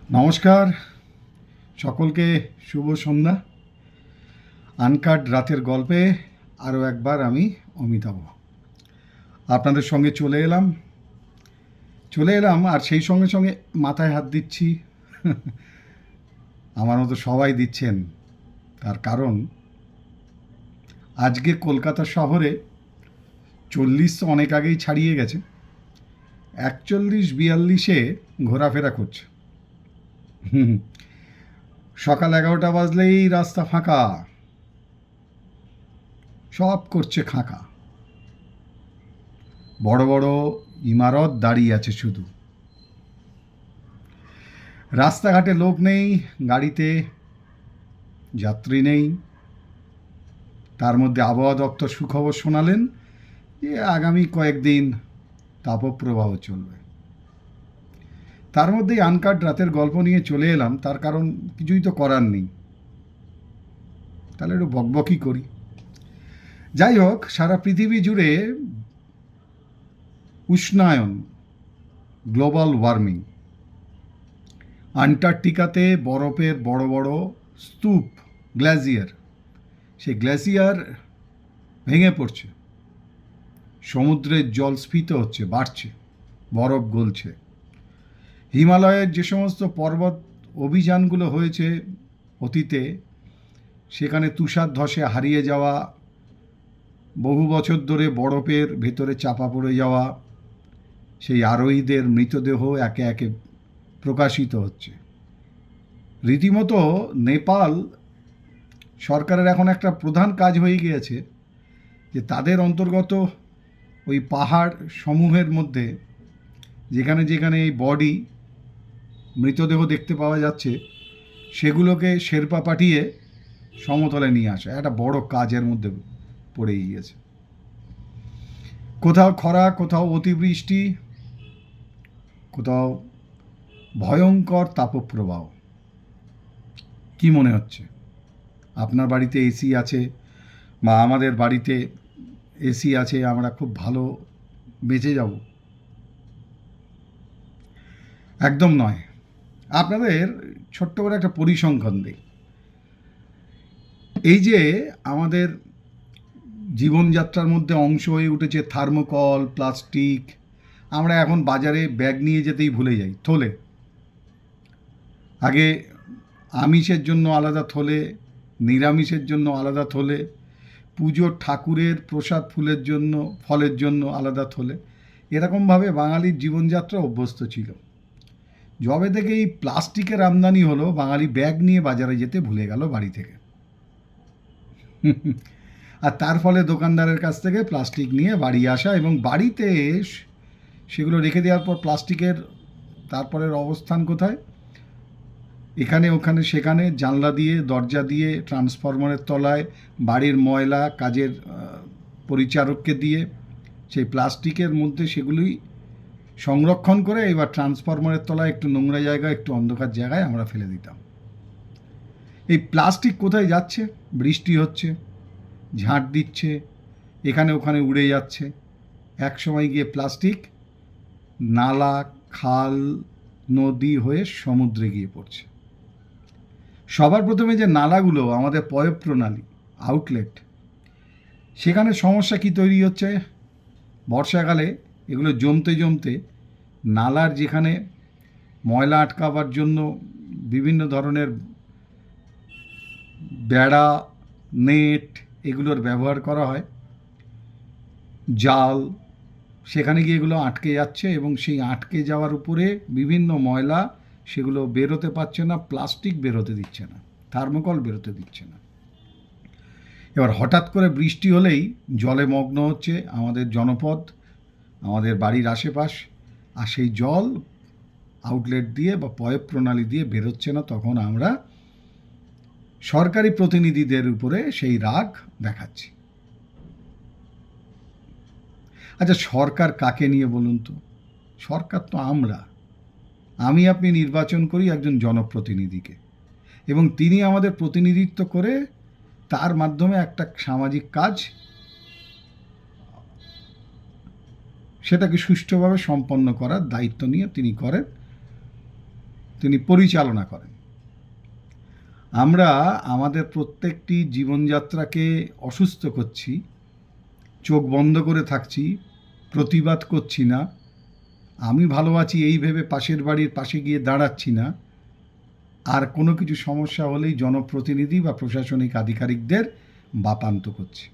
নমস্কার সকলকে, শুভ সন্ধ্যা। আনকাট রাতের গল্পে আরও একবার আমি অমিতাভ আপনাদের সঙ্গে চলে এলাম আর সেই সঙ্গে সঙ্গে মাথায় হাত দিচ্ছি। আমার মতো সবাই দিচ্ছেন, তার কারণ আজকে কলকাতা শহরে 40 তো অনেক আগেই ছাড়িয়ে গেছে, 41-42-এ ঘোরাফেরা করছে। সকাল 11টা বাজলেই রাস্তা ফাঁকা, সব করছে খাঁকা। বড় বড় ইমারত দাঁড়িয়ে আছে শুধু, রাস্তাঘাটে লোক নেই, গাড়িতে যাত্রী নেই। তার মধ্যে আবহাওয়া দপ্তর সুখবর শোনালেন যে আগামী কয়েকদিন তাপপ্রবাহ চলবে। তার মধ্যেই আনকাট রাতের গল্প নিয়ে চলে এলাম, তার কারণ কিছুই তো করার নেই, তাহলে একটু বকবকই করি। যাই হোক, সারা পৃথিবী জুড়ে উষ্ণায়ন, গ্লোবাল ওয়ার্মিং, আন্টার্কটিকাতে বরফের বড় বড় স্তূপ, গ্লেসিয়ার, সেই গ্লেসিয়ার ভেঙে পড়ছে, সমুদ্রের জল স্ফীত হচ্ছে, বাড়ছে, বরফ গলছে। হিমালয়ের যে সমস্ত পর্বত অভিযানগুলো হয়েছে অতীতে, সেখানে তুষার ধসে হারিয়ে যাওয়া, বহু বছর ধরে বরফের ভেতরে চাপা পড়ে যাওয়া সেই আরোহীদের মৃতদেহ একে একে প্রকাশিত হচ্ছে। রীতিমতো নেপাল সরকারের এখন একটা প্রধান কাজ হয়ে গিয়েছে যে তাদের অন্তর্গত ওই পাহাড় সমূহের মধ্যে যেখানে যেখানে এই বডি, মৃতদেহ দেখতে পাওয়া যাচ্ছে, সেগুলোকে শেরপা পাঠিয়ে সমতলে নিয়ে আসা একটা বড় কাজের মধ্যে পড়ে গিয়েছে। কোথাও খরা, কোথাও অতিবৃষ্টি, কোথাও ভয়ঙ্কর তাপপ্রবাহ। কি মনে হচ্ছে আপনার বাড়িতে এসি আছে বা আমাদের বাড়িতে এসি আছে, আমরা খুব ভালো বেঁচে যাব? একদম নয়। আপনাদের ছোট্ট করে একটা পরিসংখ্যান দিই। এই যে আমাদের জীবনযাত্রার মধ্যে অংশ হয়ে উঠেছে থার্মোকল, প্লাস্টিক, আমরা এখন বাজারে ব্যাগ নিয়ে যেতেই ভুলে যাই, থলে। আগে আমিষের জন্য আলাদা থলে, নিরামিষের জন্য আলাদা থলে, পুজোর ঠাকুরের প্রসাদ ফলের জন্য আলাদা থলে। এরকমভাবে বাঙালির জীবনযাত্রা অভ্যস্ত ছিল। যবে থেকে এই প্লাস্টিকের আমদানি হলো, বাঙালি ব্যাগ নিয়ে বাজারে যেতে ভুলে গেল বাড়ি থেকে। আর তার ফলে দোকানদারের কাছ থেকে প্লাস্টিক নিয়ে বাড়ি আসা এবং বাড়িতে সেগুলো রেখে দেওয়ার পর প্লাস্টিকের তারপরের অবস্থান কোথায়? এখানে ওখানে সেখানে, জানলা দিয়ে, দরজা দিয়ে, ট্রান্সফরমারের তলায়, বাড়ির ময়লা কাজের পরিচারককে দিয়ে সেই প্লাস্টিকের মধ্যে সেগুলোই সংরক্ষণ করে এবার ট্রান্সফরমারের তলায় একটু নোংরা জায়গায়, একটু অন্ধকার জায়গায় আমরা ফেলে দিতাম। এই প্লাস্টিক কোথায় যাচ্ছে? বৃষ্টি হচ্ছে, ঝাঁট দিচ্ছে, এখানে ওখানে উড়ে যাচ্ছে। এক সময় গিয়ে প্লাস্টিক নালা, খাল, নদী হয়ে সমুদ্রে গিয়ে পড়ছে। সবার প্রথমে যে নালাগুলো আমাদের পয়ঃপ্রণালী, আউটলেট, সেখানে সমস্যা কি তৈরি হচ্ছে? বর্ষাকালে এগুলো জমতে জমতে নালার যেখানে ময়লা আটকাবার জন্য বিভিন্ন ধরনের বেড়া, নেট, এগুলোর ব্যবহার করা হয়, জাল, সেখানে গিয়ে এগুলো আটকে যাচ্ছে এবং সেই আটকে যাওয়ার উপরে বিভিন্ন ময়লা, সেগুলো বেরোতে পারছে না, প্লাস্টিক বেরোতে দিচ্ছে না, থার্মোকল বেরোতে দিচ্ছে না। এবার হঠাৎ করে বৃষ্টি হলেই জলে মগ্ন হচ্ছে আমাদের জনপদ, আমাদের বাড়ির আশেপাশ, আর সেই জল আউটলেট দিয়ে বা পয়ঃপ্রণালী দিয়ে বেরোচ্ছে না। তখন আমরা সরকারি প্রতিনিধিদের উপরে সেই রাগ দেখাচ্ছি। আচ্ছা, সরকার কাকে নিয়ে বলুন তো? সরকার তো আমি আপনি নির্বাচন করি একজন জনপ্রতিনিধিকে, এবং তিনি আমাদের প্রতিনিধিত্ব করে তার মাধ্যমে একটা সামাজিক কাজ সেটাকে সুষ্ঠুভাবে সম্পন্ন করার দায়িত্ব নিয়ে তিনি করেন। তিনি পরিচালনা করেন। আমরা আমাদের প্রত্যেকটি জীবনযাত্রাকে অসুস্থ করছি, চোখ বন্ধ করে থাকছি, প্রতিবাদ করছি না, আমি ভালো আছি এই ভেবে পাশের বাড়ির পাশে গিয়ে দাঁড়াচ্ছি না, আর কোনো কিছু সমস্যা হলেই জনপ্রতিনিধি বা প্রশাসনিক আধিকারিকদের বাপান্ত করছি।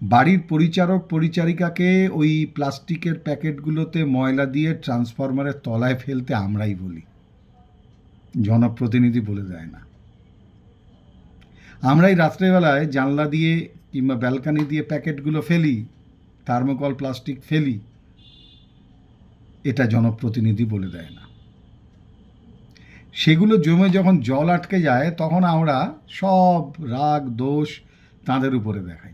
বাড়ির পরিচারক পরিচারিকাকে ওই প্লাস্টিকের প্যাকেটগুলোতে ময়লা দিয়ে ট্রান্সফরমারের তলায় ফেলতে আমরাই বলি, জনপ্রতিনিধি বলে দেয় না। আমরাই রাত্রেবেলায় জানলা দিয়ে কিংবা ব্যালকানি দিয়ে প্যাকেটগুলো ফেলি, থার্মোকল প্লাস্টিক ফেলি, এটা জনপ্রতিনিধি বলে দেয় না। সেগুলো জমে যখন জল আটকে যায় তখন আমরা সব রাগ দোষ তাঁদের উপরে দেখাই।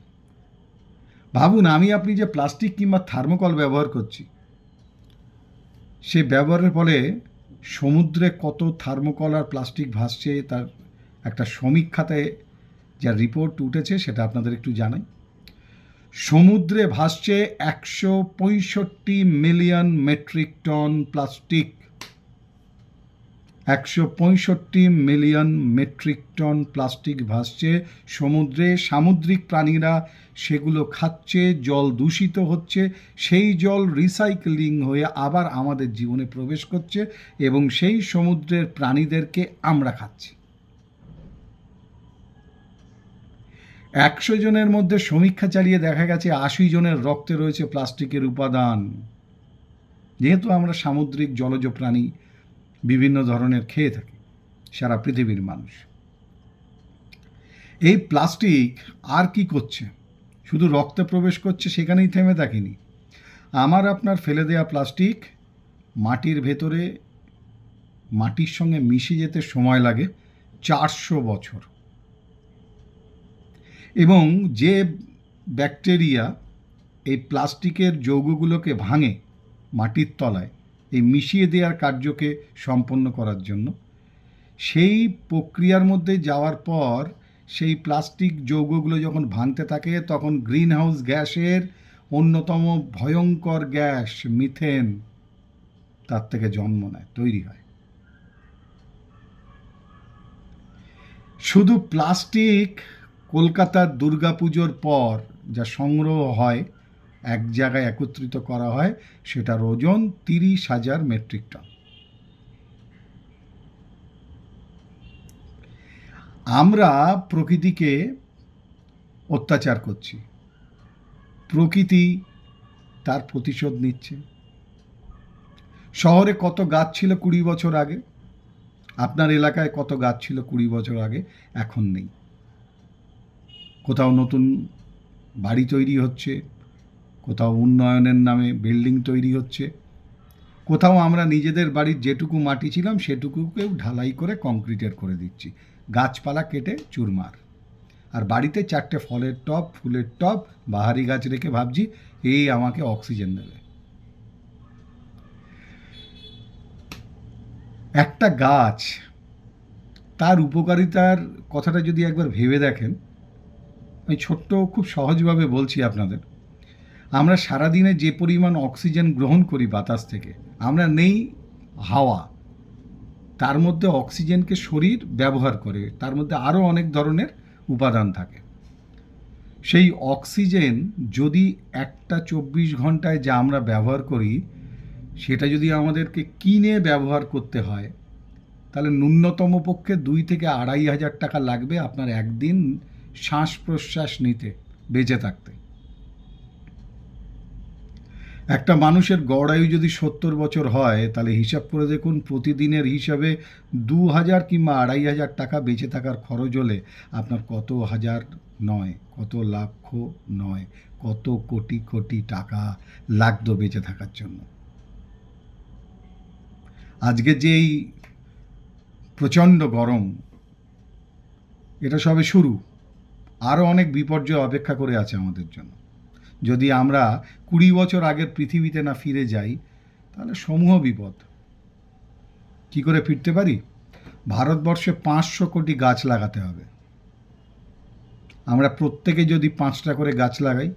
ভাবুন, আমি আপনি যে প্লাস্টিক কিংবা থার্মোকল ব্যবহার করছি, সে ব্যবহারের ফলে সমুদ্রে কত থার্মোকল আর প্লাস্টিক ভাসছে তার একটা সমীক্ষাতে যা রিপোর্ট উঠেছে সেটা আপনাদের একটু জানাই। সমুদ্রে ভাসছে 165 million metric ton plastic. 165 million metric ton plastic ভাসছে সমুদ্রে। সামুদ্রিক প্রাণীরা সেগুলো খাচ্ছে, জল দূষিত হচ্ছে, সেই জল রিসাইক্লিং হয়ে আবার আমাদের জীবনে প্রবেশ করছে এবং সেই সমুদ্রের প্রাণীদেরকে আমরা খাচ্ছি। 100 জনের মধ্যে সমীক্ষা চালিয়ে দেখা গেছে 80 জনের রক্তে রয়েছে প্লাস্টিকের উপাদান। যেহেতু আমরা সামুদ্রিক জলজ প্রাণী বিভিন্ন ধরনের খেয়ে থাকি সারা পৃথিবীর মানুষ, এই প্লাস্টিক আর কি করছে? শুধু রক্তে প্রবেশ করছে সেখানেই থেমে থাকেনি। আমার আপনার ফেলে দেওয়া প্লাস্টিক মাটির ভেতরে মাটির সঙ্গে মিশে যেতে সময় লাগে 400 বছর। এবং যে ব্যাকটেরিয়া এই প্লাস্টিকের যৌগগুলোকে ভাঙে মাটির তলায় এই মিশিয়ে দেওয়ার কার্যকে সম্পন্ন করার জন্য, সেই প্রক্রিয়ার মধ্যে যাওয়ার পর সেই প্লাস্টিক যৌগগুলো যখন ভাঙতে থাকে তখন গ্রিন হাউস গ্যাসের অন্যতম ভয়ঙ্কর গ্যাস মিথেন তার থেকে জন্ম নেয়, তৈরি হয়। শুধু প্লাস্টিক কলকাতার দুর্গাপুজোর পর যা সংগ্রহ হয়, এক জায়গায় একত্রিত করা হয়, সেটার ওজন 30,000 মেট্রিক টন। আমরা প্রকৃতিকে অত্যাচার করছি, প্রকৃতি তার প্রতিশোধ নিচ্ছে। শহরে কত গাছ ছিল 20 বছর আগে, আপনার এলাকায় কত গাছ ছিল 20 বছর আগে, এখন নেই। কোথাও নতুন বাড়ি তৈরি হচ্ছে, কোথাও উন্নয়নের নামে বিল্ডিং তৈরি হচ্ছে, কোথাও আমরা নিজেদের বাড়ির যেটুকু মাটি ছিলাম সেটুকুকেও ঢালাই করে কংক্রিটের করে দিচ্ছি, গাছপালা কেটে চুরমার। আর বাড়িতে 4টে ফলের টব, ফুলের টব, বাহারি গাছ রেখে ভাবছি এই আমাকে অক্সিজেন দেবে। একটা গাছ, তার উপকারিতার কথাটা যদি একবার ভেবে দেখেন, আমি ছোট্ট খুব সহজভাবে বলছি আপনাদের। আমরা সারাদিনে যে পরিমাণ অক্সিজেন গ্রহণ করি বাতাস থেকে, আমরা নেই হাওয়া, তার মধ্যে অক্সিজেনকে শরীর ব্যবহার করে, তার মধ্যে আরও অনেক ধরনের উপাদান থাকে। সেই অক্সিজেন যদি একটা 24 ঘন্টায় যা আমরা ব্যবহার করি সেটা যদি আমাদেরকে কিনে ব্যবহার করতে হয়, তাহলে ন্যূনতম পক্ষে 2 থেকে 2,500 টাকা লাগবে আপনার একদিন শ্বাস প্রশ্বাস নিতে, বেঁচে থাকতে। একটা মানুষের গড় আয়ু যদি 70 বছর হয়, তাহলে হিসাব করে দেখুন প্রতিদিনের হিসাবে 2,000 কিংবা 2,500 টাকা বেঁচে থাকার খরচ হলে আপনার কত হাজার নয়, কত লক্ষ নয়, কত কোটি কোটি টাকা লাগতো বেঁচে থাকার জন্য। আজকে যে এই প্রচণ্ড গরম, এটা সবে শুরু, আরও অনেক বিপর্যয় অপেক্ষা করে আছে আমাদের জন্য। যদি আমরা 20 বছর আগের পৃথিবীতে না ফিরে যাই তাহলে সমূহ বিপদ। কি করে ফিরতে পারি? ভারতবর্ষে 500 কোটি গাছ লাগাতে হবে। আমরা প্রত্যেকে যদি 5টা করে গাছ লাগাই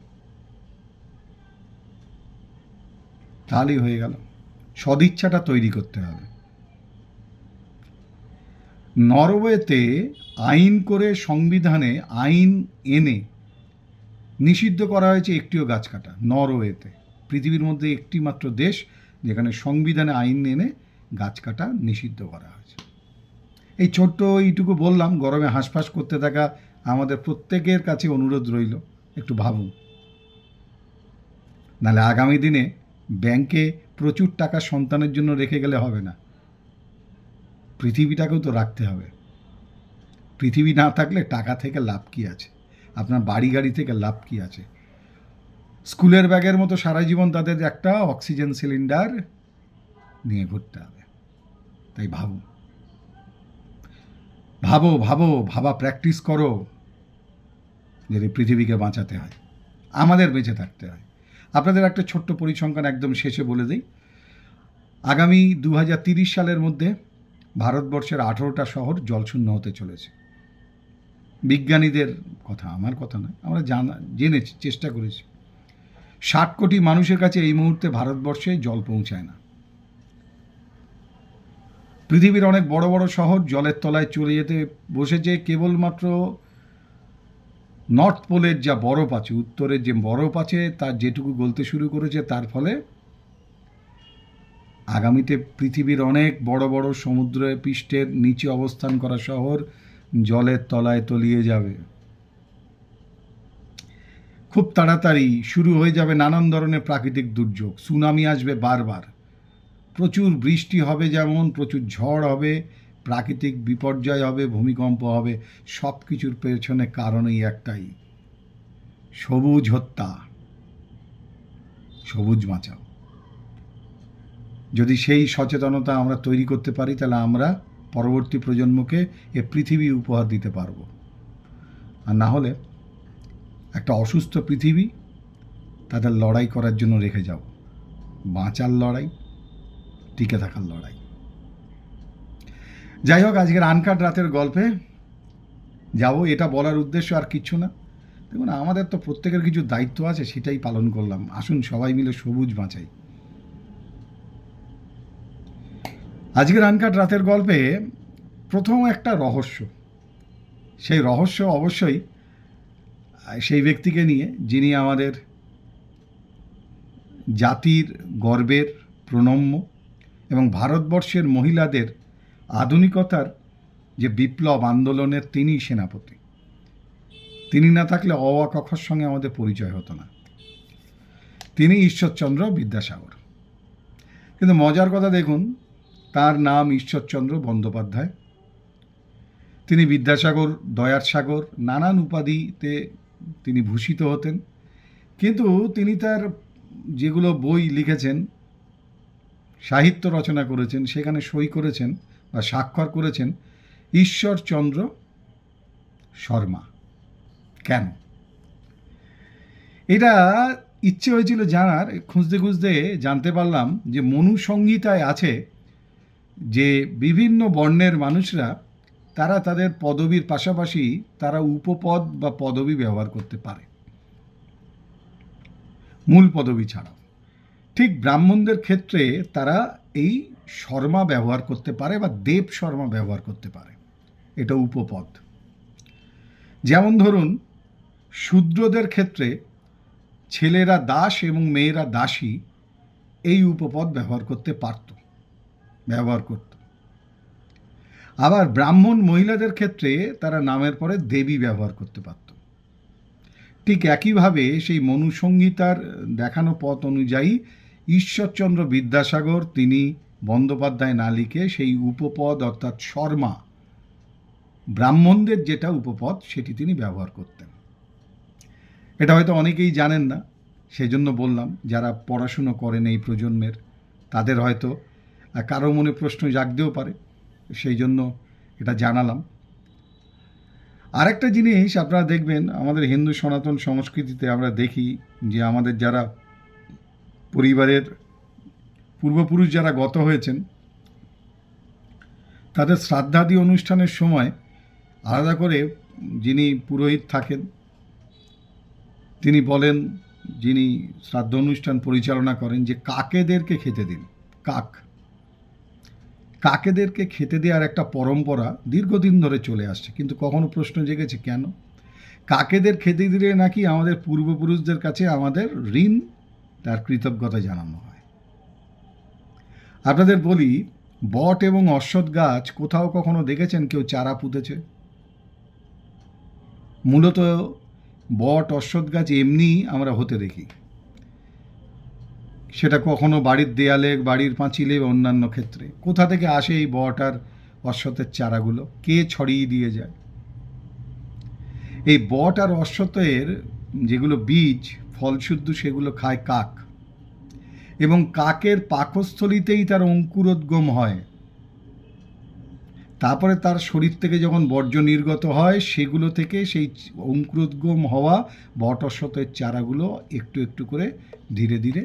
তাহলেই হয়ে গেল। সদিচ্ছাটা তৈরি করতে হবে। নরওয়েতে আইন করে, সংবিধানে আইন এনে নিষিদ্ধ করা হয়েছে একটিও গাছ কাটা। নরওয়েতে, পৃথিবীর মধ্যে একটি মাত্র দেশ যেখানে সংবিধানে আইন এনে গাছ কাটা নিষিদ্ধ করা হয়েছে। এই ছোট্ট এইটুকু বললাম, গরমে হাঁসফাঁস করতে থাকা আমাদের প্রত্যেকের কাছে অনুরোধ রইল, একটু ভাবুন। নাহলে আগামী দিনে ব্যাংকে প্রচুর টাকা সন্তানের জন্য রেখে গেলে হবে না, পৃথিবীটাকেও তো রাখতে হবে। পৃথিবী না থাকলে টাকা থেকে লাভ কী আছে, আপনার বাড়ি গাড়ি থেকে লাভ কী আছে? স্কুলের ব্যাগের মতো সারা জীবন তাদের একটা অক্সিজেন সিলিন্ডার নিয়ে ঘুরতে হবে। তাই ভাবো, ভাবো ভাবো, ভাবা প্র্যাকটিস করো, যদি পৃথিবীকে বাঁচাতে হয়, আমাদের বেঁচে থাকতে হয়। আপনাদের একটা ছোট্ট পরিসংখ্যান একদম শেষে বলে দিই। আগামী 2030 সালের মধ্যে ভারতবর্ষের 18টা শহর জলশূন্য হতে চলেছে। বিজ্ঞানীদের কথা, আমার কথা নয়, আমরা জেনেছি, চেষ্টা করেছি। 60 কোটি মানুষের কাছে এই মুহূর্তে ভারতবর্ষে জল পৌঁছায় না। পৃথিবীর অনেক বড় বড় শহর জলের তলায় চলে যেতে বসেছে। কেবলমাত্র নর্থ পোলের যা বরফ আছে, উত্তরের যে বরফ আছে, তার যেটুকু গলতে শুরু করেছে, তার ফলে আগামীতে পৃথিবীর অনেক বড় বড় সমুদ্র পৃষ্ঠের নিচে অবস্থান করা শহর জলের তলায় তলিয়ে যাবে। খুব তাড়াতাড়ি শুরু হয়ে যাবে নানান ধরনের প্রাকৃতিক দুর্যোগ। সুনামি আসবে বারবার, প্রচুর বৃষ্টি হবে, যেমন প্রচুর ঝড় হবে, প্রাকৃতিক বিপর্যয় হবে, ভূমিকম্প হবে। সব কিছুর পেছনে কারণই একটাই, সবুজ হত্যা। সবুজ বাঁচাও। যদি সেই সচেতনতা আমরা তৈরি করতে পারি, তাহলে আমরা পরবর্তী প্রজন্মকে এ পৃথিবী উপহার দিতে পারবো। আর না হলে একটা অসুস্থ পৃথিবী তাদের লড়াই করার জন্য রেখে যাও। বাঁচার লড়াই, টিকে থাকার লড়াই। যাই হোক, আজকের আনকাট রাতের গল্পে যাব, এটা বলার উদ্দেশ্য আর কিছু না। দেখুন, আমাদের তো প্রত্যেকের কিছু দায়িত্ব আছে, সেটাই পালন করলাম। আসুন সবাই মিলে সবুজ বাঁচাই। আজকের আনকাট রাতের গল্পে প্রথম একটা রহস্য, সেই রহস্য অবশ্যই সেই ব্যক্তিকে নিয়ে যিনি আমাদের জাতির গর্বের প্রণম্য এবং ভারতবর্ষের মহিলাদের আধুনিকতার যে বিপ্লব আন্দোলনের তিনিই সেনাপতি। তিনি না থাকলে অ আ ক খর সঙ্গে আমাদের পরিচয় হতো না। তিনি ঈশ্বরচন্দ্র বিদ্যাসাগর। কিন্তু মজার কথা দেখুন, তার নাম ঈশ্বরচন্দ্র বন্দ্যোপাধ্যায়। তিনি বিদ্যাসাগর, দয়ার সাগর নানান উপাধিতে তিনি ভূষিত হতেন। কিন্তু তিনি তার যেগুলো বই লিখেছেন, সাহিত্য রচনা করেছেন, সেখানে সই করেছেন বা স্বাক্ষর করেছেন ঈশ্বরচন্দ্র শর্মা। কেন? এটা ইচ্ছে হয়েছিল জানার। খুঁজতে খুঁজতে জানতে পারলাম যে মনু সংহিতায় আছে যে বিভিন্ন বর্ণের মানুষরা তারা তাদের পদবীর পাশাপাশি তারা উপপদ বা পদবী ব্যবহার করতে পারে, মূল পদবী ছাড়াও। ঠিক ব্রাহ্মণদের ক্ষেত্রে তারা এই শর্মা ব্যবহার করতে পারে বা দেব শর্মা ব্যবহার করতে পারে, এটা উপপদ। যেমন ধরুন, শূদ্রদের ক্ষেত্রে ছেলেরা দাস এবং মেয়েরা দাসী এই উপপদ ব্যবহার করত। আবার ব্রাহ্মণ মহিলাদের ক্ষেত্রে তারা নামের পরে দেবী ব্যবহার করতে পারত। ঠিক একইভাবে সেই মনু সংহিতার দেখানো পথ অনুযায়ী ঈশ্বরচন্দ্র বিদ্যাসাগর তিনি বন্দ্যোপাধ্যায় না লিখে সেই উপপদ অর্থাৎ শর্মা, ব্রাহ্মণদের যেটা উপপদ, সেটি তিনি ব্যবহার করতেন। এটা হয়তো অনেকেই জানেন না, সেজন্য বললাম। যারা পড়াশুনো করেন এই প্রজন্মের, তাদের হয়তো কারো মনে প্রশ্ন জাগতেও পারে, সেই জন্য এটা জানালাম। আরেকটা জিনিস আপনারা দেখবেন, আমাদের হিন্দু সনাতন সংস্কৃতিতে আমরা দেখি যে আমাদের যারা পরিবারের পূর্বপুরুষ যারা গত হয়েছেন, তাদের শ্রাদ্ধাদি অনুষ্ঠানের সময় আলাদা করে যিনি পুরোহিত থাকেন, তিনি বলেন, যিনি শ্রাদ্ধ অনুষ্ঠান পরিচালনা করেন, যে কাকেদেরকে খেতে দিন। কাক, কাকেদেরকে খেতে দেওয়ার একটা পরম্পরা দীর্ঘদিন ধরে চলে আসছে, কিন্তু কখনো প্রশ্ন জেগেছে কেন? কাকেদের খেতে দিলে নাকি আমাদের পূর্বপুরুষদের কাছে আমাদের ঋণ, তার কৃতজ্ঞতা জানানো হয়। আপনাদের বলি, বট এবং অশ্বত্থ গাছ কোথাও কখনো দেখেছেন কেউ চারা পুঁতেছে? মূলত বট অশ্বত্থ গাছ এমনি আমরা হতে দেখি, সেটা কখনো বাড়ির দেয়ালে, বাড়ির পাঁচিলে, অন্যান্য ক্ষেত্রে। কোথা থেকে আসে এই বট আর অশ্বত্থের চারাগুলো? কে ছড়িয়ে দিয়ে যায়? এই বট আর অশ্বত্থের যেগুলো বীজ, ফলশুদ্ধ, সেগুলো খায় কাক, এবং কাকের পাকস্থলীতেই তার অঙ্কুরোদ্গম হয়। তারপরে তার শরীর থেকে যখন বর্জ্য নির্গত হয়, সেগুলো থেকে সেই অঙ্কুরোদ্গম হওয়া বট অশ্বত্থের চারাগুলো একটু একটু করে ধীরে ধীরে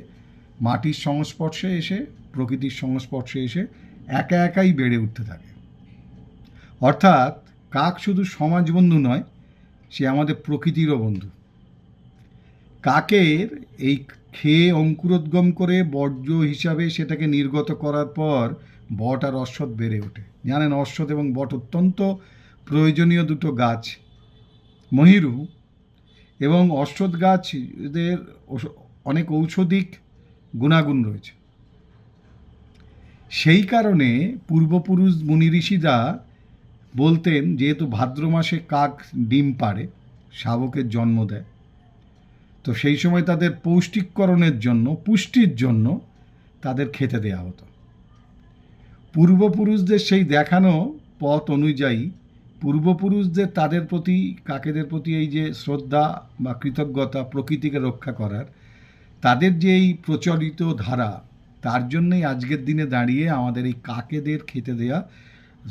মাটির সংস্পর্শে এসে, প্রকৃতির সংস্পর্শে এসে একা একাই বেড়ে উঠতে থাকে। অর্থাৎ কাক শুধু সমাজবন্ধু নয়, সে আমাদের প্রকৃতিরও বন্ধু। কাকের এই খেয়ে অঙ্কুরোদ্গম করে বর্জ্য হিসাবে সেটাকে নির্গত করার পর বট আর অশ্বত্থ বেড়ে ওঠে। জানেন, অশ্বত্থ এবং বট অত্যন্ত প্রয়োজনীয় দুটো গাছ, মহিরু। এবং অশ্বত্থ গাছদের অনেক ঔষধিক গুণাগুণ রয়েছে। সেই কারণে পূর্বপুরুষ মুনি ঋষিরা বলতেন, যেহেতু ভাদ্র মাসে কাক ডিম পাড়ে, শাবকের জন্ম দেয়, তো সেই সময় তাদের পৌষ্টিককরণের জন্য, পুষ্টির জন্য তাদের খেতে দেওয়া হতো। পূর্বপুরুষদের সেই দেখানো পথ অনুযায়ী পূর্বপুরুষদের, তাদের প্রতি, কাকেদের প্রতি এই যে শ্রদ্ধা বা কৃতজ্ঞতা, প্রকৃতিকে রক্ষা করার, তাদের যে এই প্রচলিত ধারা, তার জন্যই আজকের দিনে দাঁড়িয়ে আমাদের এই কাকেদের খেতে দেয়া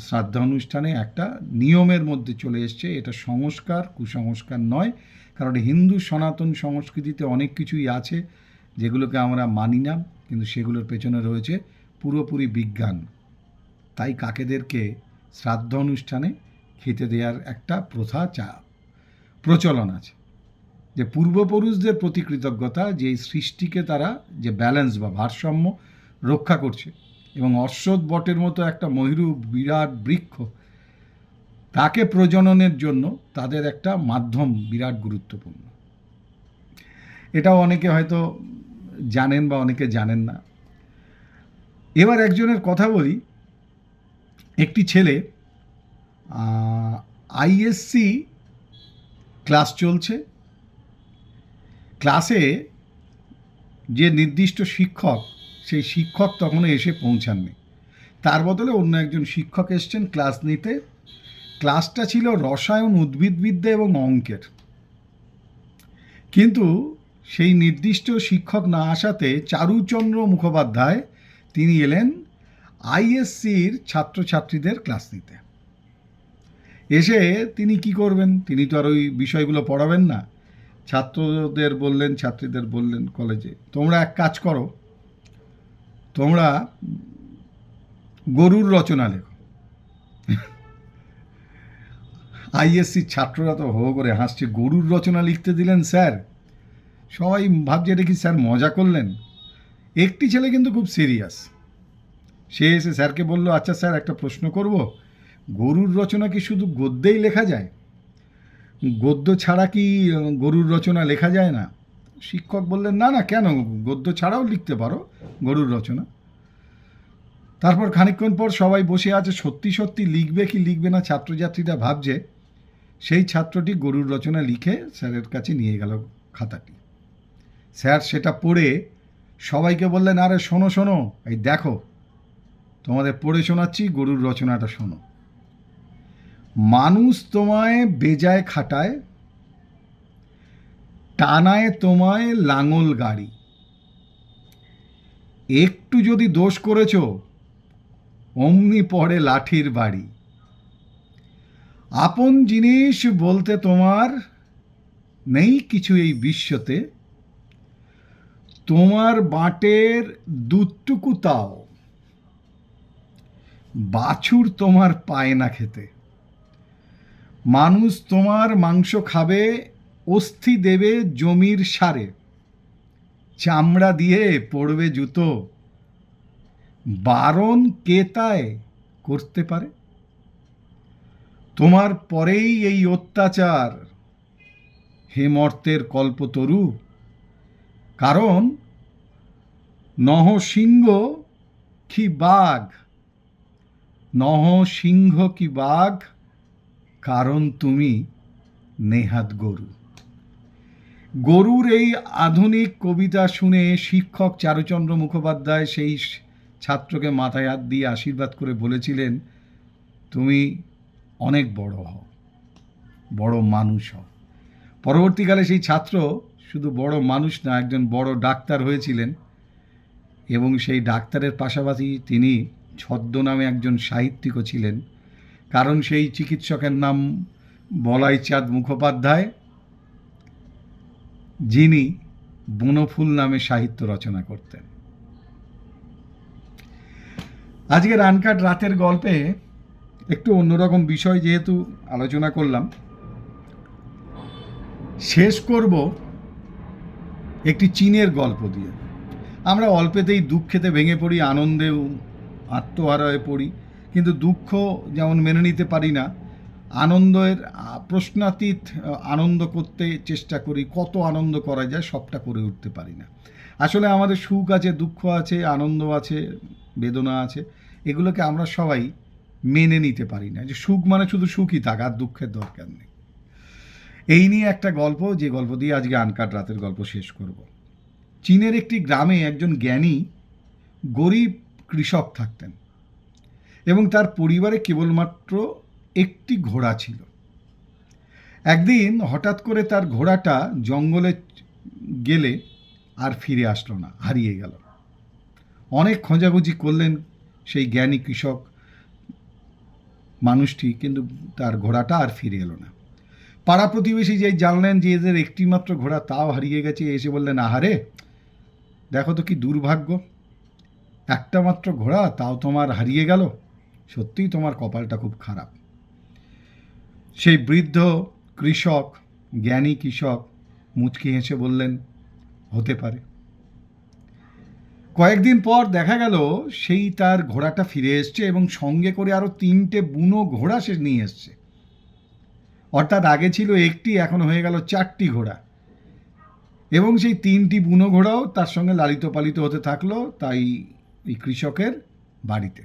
শ্রাদ্ধা অনুষ্ঠানে একটা নিয়মের মধ্যে চলে এসছে। এটা সংস্কার, কুসংস্কার নয়। কারণ হিন্দু সনাতন সংস্কৃতিতে অনেক কিছুই আছে যেগুলোকে আমরা মানি না, কিন্তু সেগুলোর পেছনে রয়েছে পুরোপুরি বিজ্ঞান। তাই কাকেদেরকে শ্রাদ্ধ অনুষ্ঠানে খেতে দেওয়ার একটা প্রচলন আছে, যে পূর্বপুরুষদের প্রতি কৃতজ্ঞতা, যে এই সৃষ্টিকে তারা যে ব্যালেন্স বা ভারসাম্য রক্ষা করছে, এবং অশ্বত্থ বটের মতো একটা মহিরু বিরাট বৃক্ষ, তাকে প্রজননের জন্য তাদের একটা মাধ্যম বিরাট গুরুত্বপূর্ণ। এটাও অনেকে হয়তো জানেন বা অনেকে জানেন না। এবার একজনের কথা বলি। একটি ছেলে আইএসসি ক্লাস চলছে, ক্লাসে যে নির্দিষ্ট শিক্ষক, সেই শিক্ষক তখনও এসে পৌঁছাননি। তার বদলে অন্য একজন শিক্ষক এসছেন ক্লাস নিতে। ক্লাসটা ছিল রসায়ন, উদ্ভিদবিদ্যা এবং অঙ্কের। কিন্তু সেই নির্দিষ্ট শিক্ষক না আসাতে চারুচন্দ্র মুখোপাধ্যায় তিনি এলেন আইএসসির ছাত্রছাত্রীদের ক্লাস নিতে। এসে তিনি কি করবেন? তিনি তো আর ওই বিষয়গুলো পড়াবেন না। ছাত্রীদের বললেন কলেজে, তোমরা এক কাজ করো, তোমরা গরুর রচনা লেখো। আইএসসির ছাত্ররা তো হো করে হাসছে, গরুর রচনা লিখতে দিলেন স্যার। সবাই ভাবছে এটা কি স্যার মজা করলেন। একটি ছেলে কিন্তু খুব সিরিয়াস। সে এসে স্যারকে বলল, আচ্ছা স্যার, একটা প্রশ্ন করব, গরুর রচনা কি শুধু গদ্যেই লেখা যায়? গদ্য ছাড়া কি গরুর রচনা লেখা যায় না? শিক্ষক বললেন, না না, কেন, গদ্য ছাড়াও লিখতে পারো গরুর রচনা। তারপর খানিকক্ষণ পর সবাই বসে আছে, সত্যি সত্যি লিখবে কি লিখবে না ছাত্রছাত্রীরা ভাবছে। সেই ছাত্রটি গরুর রচনা লিখে স্যারের কাছে নিয়ে গেল খাতাটি। স্যার সেটা পড়ে সবাইকে বললেন, আরে শোনো শোনো, এই দেখো, তোমাদের পড়ে শোনাচ্ছি, গরুর রচনাটা শোনো। মানুষ তোমায় বেজায় খাটায়, টানায় তোমায় লাঙল গাড়ি, একটু যদি দোষ করেছ অমনি পড়ে লাঠির বাড়ি। আপন জিনিস বলতে তোমার নেই কিছু এই বিশ্বতে, তোমার বাটের দুধটুকু তাও বাছুর তোমার পায় না খেতে। মানুষ তোমার মাংস খাবে, অস্থি দেবে জমির সারে, চামড়া দিয়ে পড়বে জুতো, বারণ কেতায় করতে পারে? তোমার পরেই এই অত্যাচার, হে মর্তের কল্পতরু। কারণ নহ সিংহ কি বাঘ, নহ সিংহ কি বাঘ, কারণ তুমি নেহাত গরু। গরুর এই আধুনিক কবিতা শুনে শিক্ষক চারুচন্দ্র মুখোপাধ্যায় সেই ছাত্রকে মাথায় হাত দিয়ে আশীর্বাদ করে বলেছিলেন, তুমি অনেক বড় হও, বড় মানুষ হও। পরবর্তীকালে সেই ছাত্র শুধু বড় মানুষ না, একজন বড় ডাক্তার হয়েছিলেন, এবং সেই ডাক্তারের পাশাপাশি তিনি ছদ্মনামে একজন সাহিত্যিকও ছিলেন। কারণ সেই চিকিৎসকের নাম বলাইচাঁদ মুখোপাধ্যায়, যিনি বনফুল নামে সাহিত্য রচনা করতেন। আজকের আনকাট রাতের গল্পে একটু অন্যরকম বিষয় যেহেতু আলোচনা করলাম, শেষ করব একটি চীনের গল্প দিয়ে। আমরা অল্পেতেই দুঃখেতে ভেঙে পড়ি, আনন্দে আত্মহারা হয়ে পড়ি, কিন্তু দুঃখ যেমন মেনে নিতে পারি না, আনন্দের প্রশ্নাতীত আনন্দ করতে চেষ্টা করি, কত আনন্দ করা যায় সবটা করে উঠতে পারি না। আসলে আমাদের সুখ আছে, দুঃখ আছে, আনন্দ আছে, বেদনা আছে, এগুলোকে আমরা সবাই মেনে নিতে পারি না। যে সুখ মানে শুধু সুখই থাক, আর দুঃখের দরকার নেই। এই নিয়ে একটা গল্প, যে গল্প দিয়ে আজকে আনকাট রাতের গল্প শেষ করব। চীনের একটি গ্রামে একজন জ্ঞানী গরিব কৃষক থাকতেন, এবং তার পরিবারে কেবলমাত্র একটি ঘোড়া ছিল। একদিন হঠাৎ করে তার ঘোড়াটা জঙ্গলে গেলে আর ফিরে আসলো না, হারিয়ে গেল। অনেক খোঁজাখুঁজি করলেন সেই জ্ঞানী কৃষক মানুষটি, কিন্তু তার ঘোড়াটা আর ফিরে এলো না। পাড়া প্রতিবেশী যেই জানলেন যে এদের একটিমাত্র ঘোড়া তাও হারিয়ে গেছে, এসে বললেন, আহারে দেখো তো কি দুর্ভাগ্য, একটা মাত্র ঘোড়া তাও তোমার হারিয়ে গেল, সত্যিই তোমার কপালটা খুব খারাপ। সেই বৃদ্ধ কৃষক, জ্ঞানী কৃষক মুচকি হেসে বললেন, হতে পারে। কয়েকদিন পর দেখা গেল সেই তার ঘোড়াটা ফিরে এসছে, এবং সঙ্গে করে আরও 3টে বুনো ঘোড়া সে নিয়ে এসছে। অর্থাৎ আগে ছিল একটি, এখন হয়ে গেল 4টি ঘোড়া, এবং সেই 3টি বুনো ঘোড়াও তার সঙ্গে লালিত পালিত হতে থাকলো তাই এই কৃষকের বাড়িতে।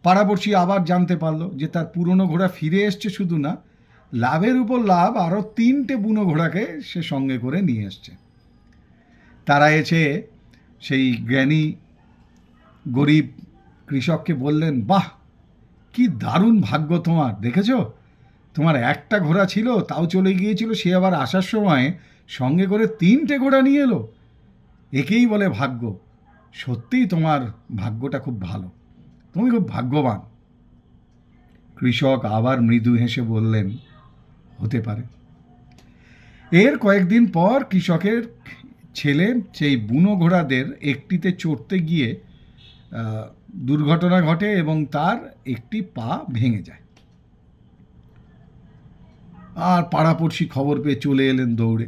পাড়াপড়শি আবার জানতে পারলো যে তার পুরনো ঘোড়া ফিরে এসছে, শুধু না, লাভের উপর লাভ আরও 3টে বুনো ঘোড়াকে সে সঙ্গে করে নিয়ে এসছে। তারা এসে সেই জ্ঞানী গরিব কৃষককে বললেন, বাহ, কি দারুণ ভাগ্য তোমার, দেখেছো, তোমার একটা ঘোড়া ছিল তাও চলে গিয়েছিল, সে আবার আসার সময় সঙ্গে করে 3টে ঘোড়া নিয়ে এলো, একেই বলে ভাগ্য। সত্যিই তোমার ভাগ্যটা খুব ভালো, তুমি খুব ভাগ্যবান। কৃষক আবার মৃদু হেসে বললেন, হতে পারে। এর কয়েকদিন পর কৃষকের ছেলে সেই বুনো ঘোড়াদের একটিতে চড়তে গিয়ে দুর্ঘটনা ঘটে, এবং তার একটি পা ভেঙে যায়। আর পাড়াপড়শি খবর পেয়ে চলে এলেন দৌড়ে,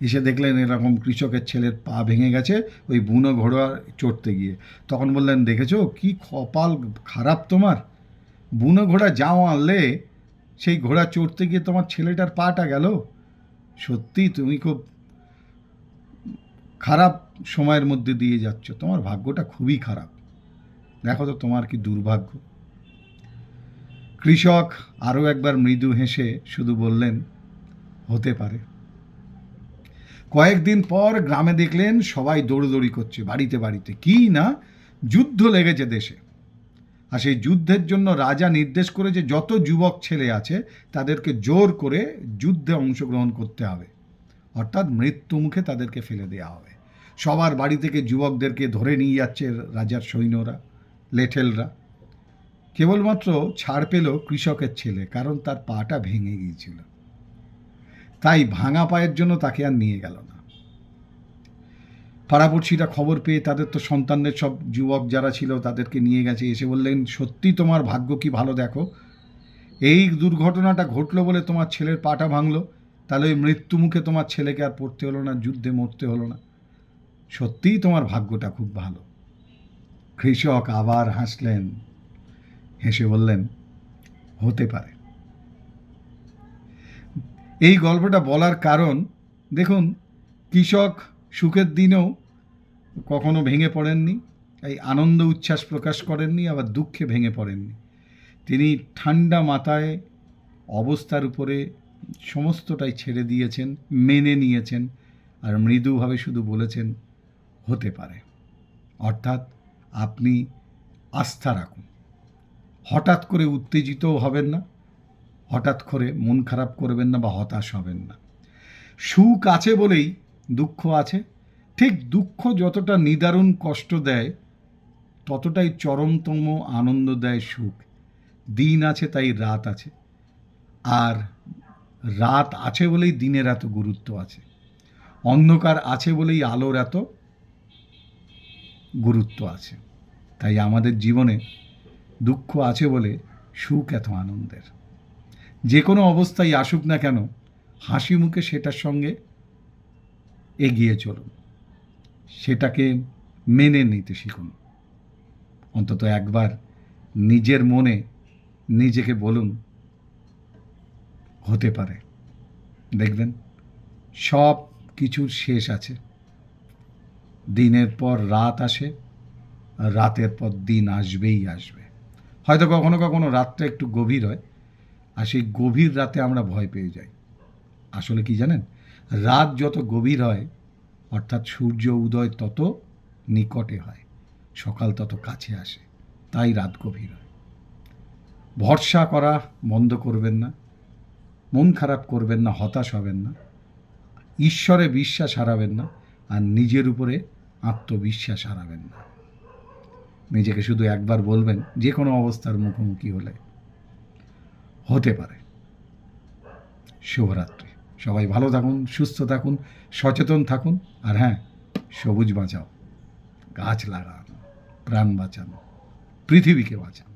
এসে দেখলেন এরকম কৃষকের ছেলের পা ভেঙে গেছে ওই বুনো ঘোড়া চড়তে গিয়ে। তখন বললেন, দেখেছো কি কপাল খারাপ তোমার, বুনো ঘোড়া যাও আনলে, সেই ঘোড়া চড়তে গিয়ে তোমার ছেলেটার পাটা গেল, সত্যিই তুমি খুব খারাপ সময়ের মধ্যে দিয়ে যাচ্ছ, তোমার ভাগ্যটা খুবই খারাপ, দেখো তো তোমার কি দুর্ভাগ্য। কৃষক আরও একবার মৃদু হেসে শুধু বললেন, হতে পারে। কয়েকদিন পর গ্রামে দেখলেন সবাই দৌড়দৌড়ি করছে, বাড়িতে বাড়িতে, কি না যুদ্ধ লেগেছে দেশে। আর সেই যুদ্ধের জন্য রাজা নির্দেশ করেছে যত যুবক ছেলে আছে তাদেরকে জোর করে যুদ্ধে অংশগ্রহণ করতে হবে, অর্থাৎ মৃত্যু মুখে তাদেরকে ফেলে দেওয়া হবে। সবার বাড়ি থেকে যুবকদেরকে ধরে নিয়ে যাচ্ছে রাজার সৈন্যরা, লেঠেলরা। কেবলমাত্র ছাড় পেল কৃষকের ছেলে, কারণ তার পাটা ভেঙে গিয়েছিল, তাই ভাঙা পায়ের জন্য তাকে আর নিয়ে গেল না। পাড়াপড়শিরা খবর পেয়ে তাদের তো সন্তানদের, সব যুবক যারা ছিল তাদেরকে নিয়ে গেছে, এসে বললেন, সত্যি তোমার ভাগ্য কি ভালো, দেখো এই দুর্ঘটনাটা ঘটলো বলে তোমার ছেলের পাটা ভাঙলো, তাহলে ওই মৃত্যু মুখে তোমার ছেলেকে আর পড়তে হলো না, যুদ্ধে মরতে হলো না, সত্যিই তোমার ভাগ্যটা খুব ভালো। কৃষক আবার হাসলেন, হেসে বললেন, হতে পারে। এই গল্পটা বলার কারণ, দেখুন, কৃষক সুখের দিনেও কখনো ভেঙে পড়েননি, এই আনন্দ উচ্ছ্বাস প্রকাশ করেননি, আবার দুঃখে ভেঙে পড়েননি। তিনি ঠান্ডা মাথায় অবস্থার উপরে সমস্তটাই ছেড়ে দিয়েছেন, মেনে নিয়েছেন, আর মৃদুভাবে শুধু বলেছেন, হতে পারে। অর্থাৎ আপনি আস্থা রাখুন, হঠাৎ করে উত্তেজিতও হবেন না, হঠাৎ করে মন খারাপ করবেন না বা হতাশ হবেন না। সুখ আছে বলেই দুঃখ আছে, ঠিক দুঃখ যতটা নিদারুণ কষ্ট দেয় ততটাই চরমতম আনন্দ দেয় সুখ। দিন আছে তাই রাত আছে, আর রাত আছে বলেই দিনের এত গুরুত্ব আছে, অন্ধকার আছে বলেই আলোর এত গুরুত্ব আছে। তাই আমাদের জীবনে দুঃখ আছে বলে সুখ এত আনন্দের। যে কোনো অবস্থায় আসুক না কেন, হাসি মুখে সেটার সঙ্গে এগিয়ে চলুন, সেটাকে মেনে নিতে শিখুন। অন্তত একবার নিজের মনে নিজেকে বলুন, হতে পারে। দেখবেন সব কিছুর শেষ আছে। দিনের পর রাত আসে, আর রাতের পর দিন আসবেই আসবে। হয়তো কখনো কখনো রাতটা একটু গভীর হয়, আর সেই গভীর রাতে আমরা ভয় পেয়ে যাই। আসলে কি জানেন, রাত যত গভীর হয়, অর্থাৎ সূর্য উদয় তত নিকটে হয়, সকাল তত কাছে আসে, তাই রাত গভীর হয়। ভরসা করা বন্ধ করবেন না, মন খারাপ করবেন না, হতাশ হবেন না, ঈশ্বরে বিশ্বাস হারাবেন না, আর নিজের উপরে আত্মবিশ্বাস হারাবেন না। নিজেকে শুধু একবার বলবেন, যে কোনো অবস্থার মুখোমুখি হলে, হতে পারে। শুভরাত্রি। সবাই ভালো থাকুন, সুস্থ থাকুন, সচেতন থাকুন, আর হ্যাঁ, সবুজ বাঁচাও, গাছ লাগান, প্রাণ বাঁচান, পৃথিবীকে বাঁচান।